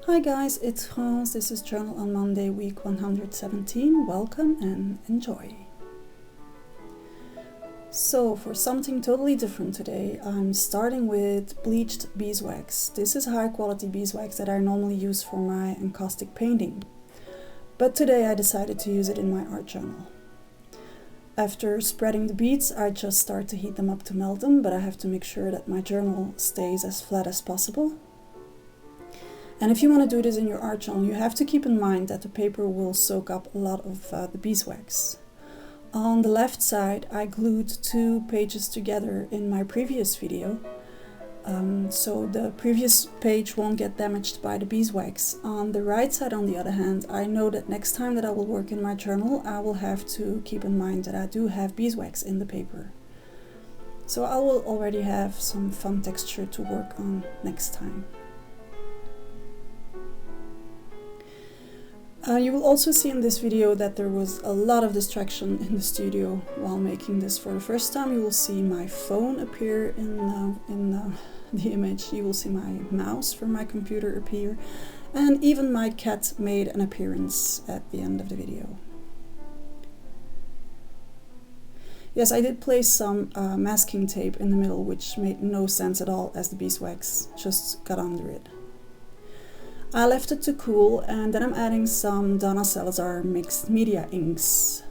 Hi guys, it's France. This is Journal on Monday, week 117. Welcome and enjoy. So for something totally different today, I'm starting with bleached beeswax. This is high quality beeswax that I normally use for my encaustic painting. But today I decided to use it in my art journal. After spreading the beads, I just start to heat them up to melt them, but I have to make sure that my journal stays as flat as possible. And if you want to do this in your art journal, you have to keep in mind that the paper will soak up a lot of the beeswax. On the left side, I glued 2 pages together in my previous video, so the previous page won't get damaged by the beeswax. On the right side, on the other hand, I know that next time that I will work in my journal, I will have to keep in mind that I do have beeswax in the paper. So I will already have some fun texture to work on next time. You will also see in this video that there was a lot of distraction in the studio while making this. For the first time you will see my phone appear in the image, you will see my mouse from my computer appear, and even my cat made an appearance at the end of the video. Yes, I did place some masking tape in the middle, which made no sense at all as the beeswax just got under it. I left it to cool, and then I'm adding some Donna Salazar mixed media inks.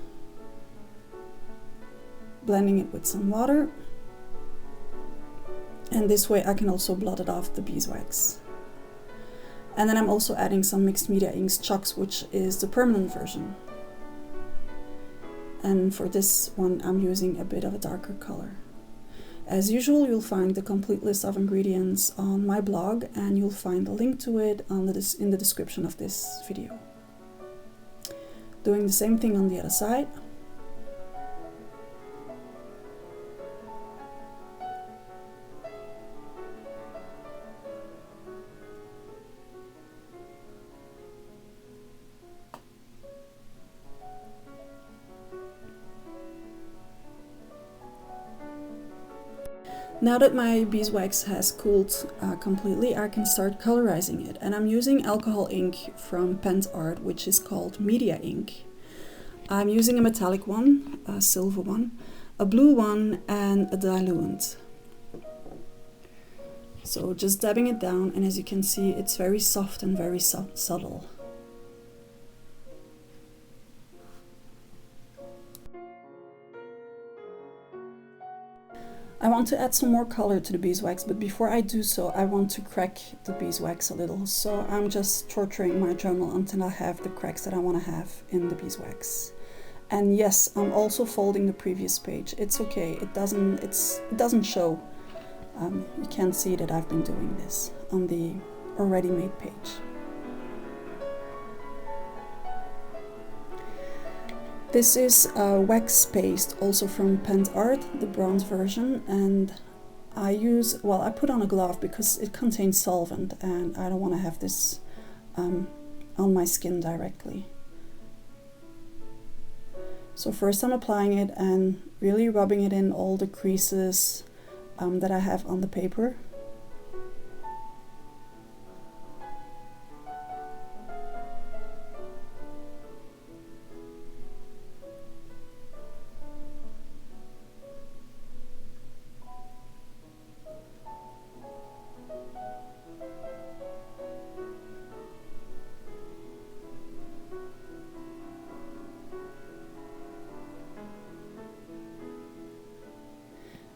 Blending it with some water. And this way I can also blot it off the beeswax. And then I'm also adding some mixed media inks chalks, which is the permanent version. And for this one I'm using a bit of a darker color. As usual, you'll find the complete list of ingredients on my blog, and you'll find a link to it in the description of this video. Doing the same thing on the other side. Now that my beeswax has cooled completely, I can start colorizing it. And I'm using alcohol ink from Pen Art, which is called Media Ink. I'm using a metallic one, a silver one, a blue one, and a diluent. So just dabbing it down, and as you can see, it's very soft and very subtle. I want to add some more color to the beeswax, but before I do so, I want to crack the beeswax a little. So I'm just torturing my journal until I have the cracks that I want to have in the beeswax. And yes, I'm also folding the previous page. It's okay. It doesn't show. You can't see that I've been doing this on the already made page. This is a wax paste, also from Pen Art, the bronze version, and I put on a glove because it contains solvent and I don't want to have this on my skin directly. So first I'm applying it and really rubbing it in all the creases that I have on the paper.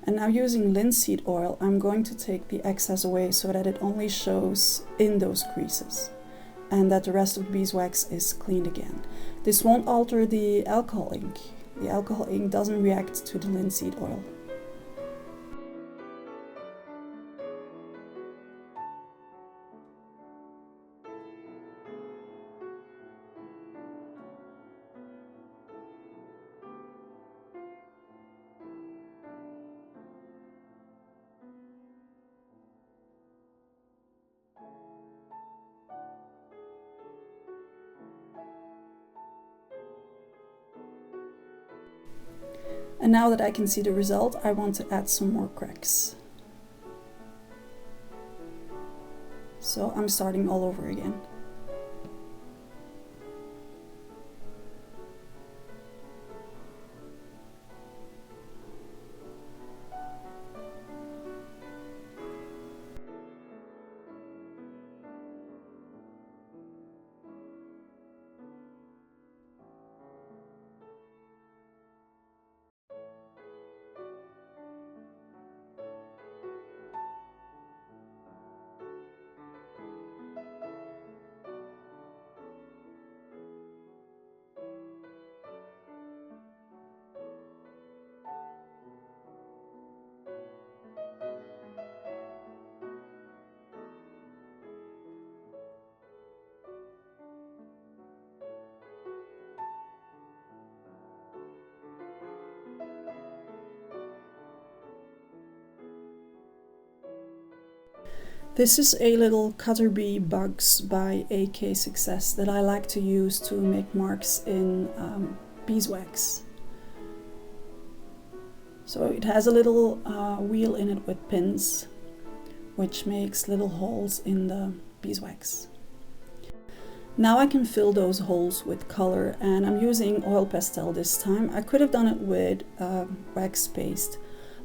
And now using linseed oil, I'm going to take the excess away so that it only shows in those creases and that the rest of the beeswax is cleaned again. This won't alter the alcohol ink. The alcohol ink doesn't react to the linseed oil. And now that I can see the result, I want to add some more cracks. So I'm starting all over again. This is a little cutter bee bugs by AK Success that I like to use to make marks in beeswax. So it has a little wheel in it with pins, which makes little holes in the beeswax. Now I can fill those holes with color, and I'm using oil pastel this time. I could have done it with wax paste,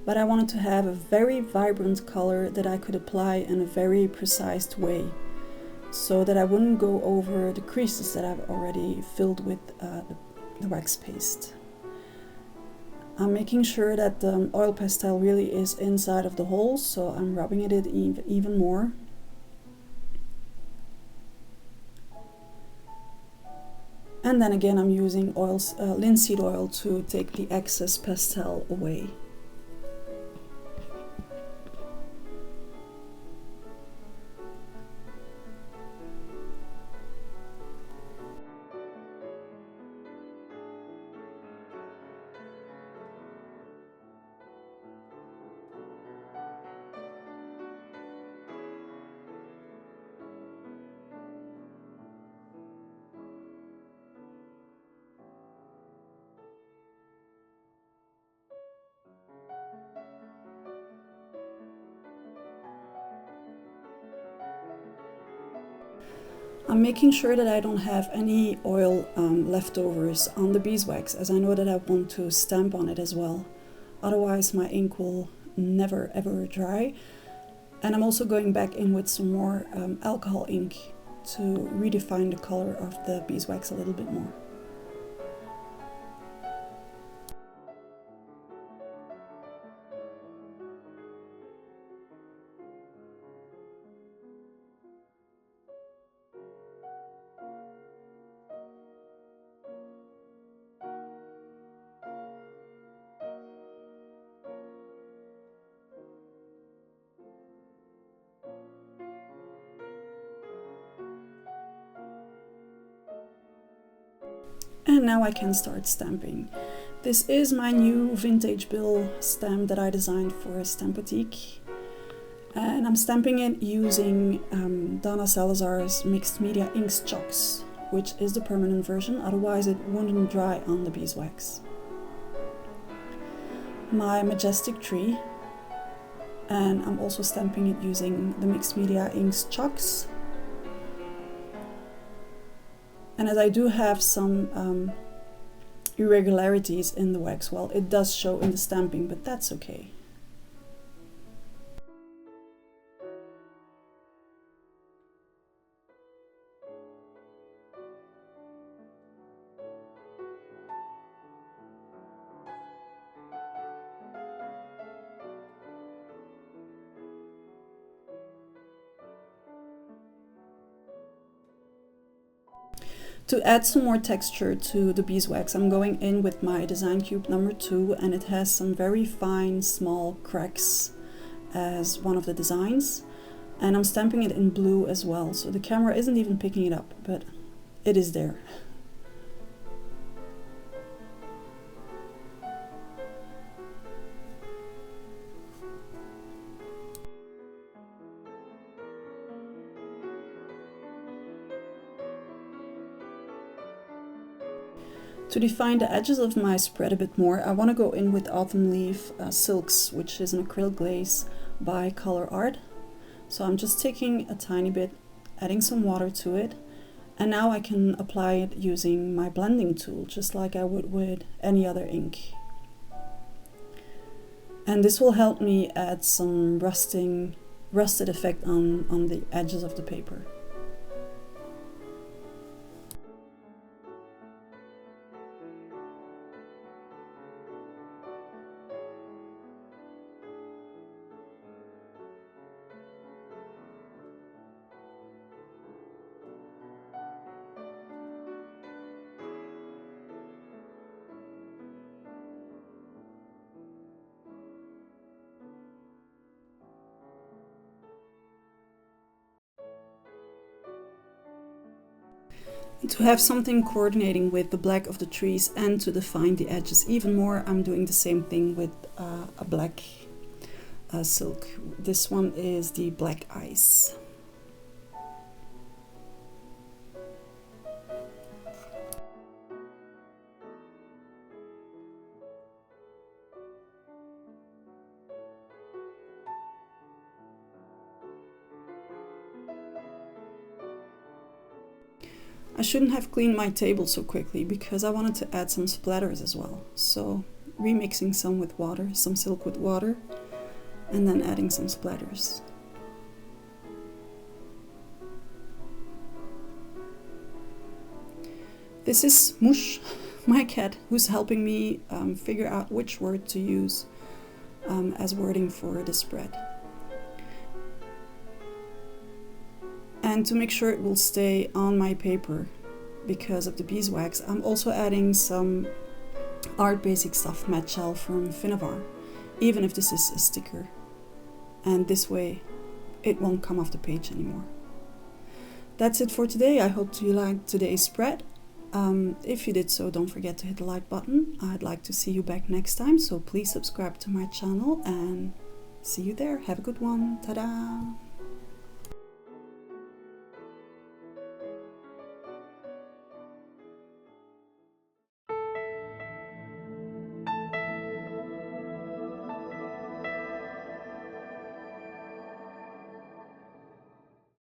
but I wanted to have a very vibrant color that I could apply in a very precise way, so that I wouldn't go over the creases that I've already filled with the wax paste. I'm making sure that the oil pastel really is inside of the holes, so I'm rubbing it in even more. And then again, I'm using linseed oil to take the excess pastel away. I'm making sure that I don't have any oil leftovers on the beeswax, as I know that I want to stamp on it as well. Otherwise my ink will never ever dry. And I'm also going back in with some more alcohol ink to redefine the color of the beeswax a little bit more. And now I can start stamping. This is my new vintage bill stamp that I designed for Stampatique. And I'm stamping it using Donna Salazar's Mixed Media Inks Chalks, which is the permanent version, otherwise it wouldn't dry on the beeswax. My Majestic Tree, and I'm also stamping it using the Mixed Media Inks Chalks. And as I do have some irregularities in the wax, well, it does show in the stamping, but that's okay. To add some more texture to the beeswax, I'm going in with my design cube number 2, and it has some very fine small cracks as one of the designs. And I'm stamping it in blue as well, so the camera isn't even picking it up, but it is there. To define the edges of my spread a bit more, I want to go in with Autumn Leaf Silks, which is an acrylic glaze by Color Art. So I'm just taking a tiny bit, adding some water to it, and now I can apply it using my blending tool, just like I would with any other ink. And this will help me add some rusted effect on the edges of the paper. To have something coordinating with the black of the trees and to define the edges even more, I'm doing the same thing with a black silk. This one is the Black Ice. I shouldn't have cleaned my table so quickly because I wanted to add some splatters as well. So remixing some with water, some silk with water, and then adding some splatters. This is Mush, my cat, who's helping me figure out which word to use as wording for the spread. And to make sure it will stay on my paper because of the beeswax, I'm also adding some Art Basic Soft Matte Gel from Finnavar, even if this is a sticker. And this way it won't come off the page anymore. That's it for today. I hope you liked today's spread. If you did so, don't forget to hit the like button. I'd like to see you back next time, so please subscribe to my channel and see you there. Have a good one. Ta-da!